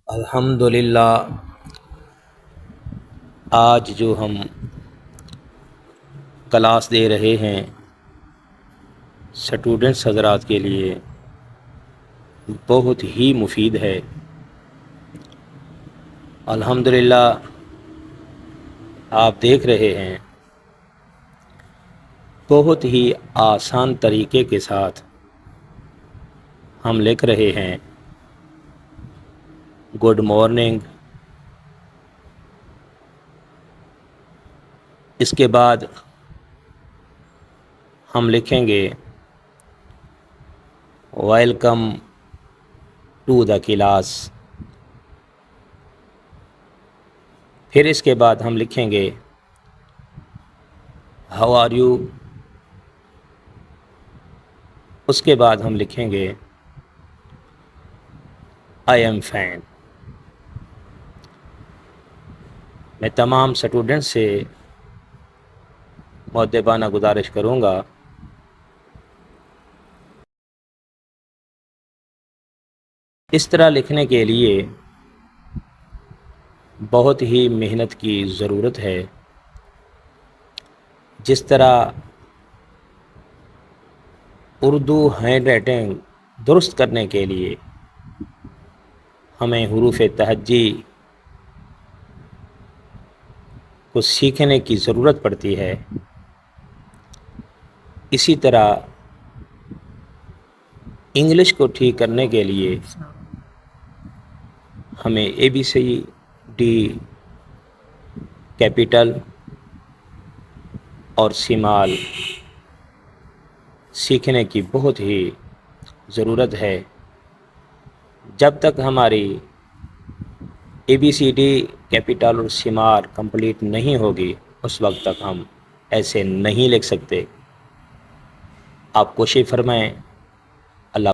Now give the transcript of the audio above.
الحمدللہ آج جو ہم کلاس دے رہے ہیں اسٹوڈنٹس حضرات کے لیے بہت ہی مفید ہے۔ الحمدللہ آپ دیکھ رہے ہیں بہت ہی آسان طریقے کے ساتھ ہم لکھ رہے ہیں گڈ مارننگ، اس کے بعد ہم لکھیں گے ویلکم ٹو دا کلاس، پھر اس کے بعد ہم لکھیں گے ہاؤ آر یو، اس کے بعد ہم لکھیں گے آئی ایم فائن۔ میں تمام اسٹوڈنٹس سے مؤدبانہ گزارش کروں گا اس طرح لکھنے کے لیے بہت ہی محنت کی ضرورت ہے۔ جس طرح اردو ہینڈ رائٹنگ درست کرنے کے لیے ہمیں حروف تہجی کو سیکھنے کی ضرورت پڑتی ہے، اسی طرح انگلش کو ٹھیک کرنے کے لیے ہمیں ABCD کیپٹل اور شمال سیکھنے کی بہت ہی ضرورت ہے۔ جب تک ہماری ABCD کیپٹل اور شمال کمپلیٹ نہیں ہوگی اس وقت تک ہم ایسے نہیں لکھ سکتے۔ آپ کوشش فرمائیں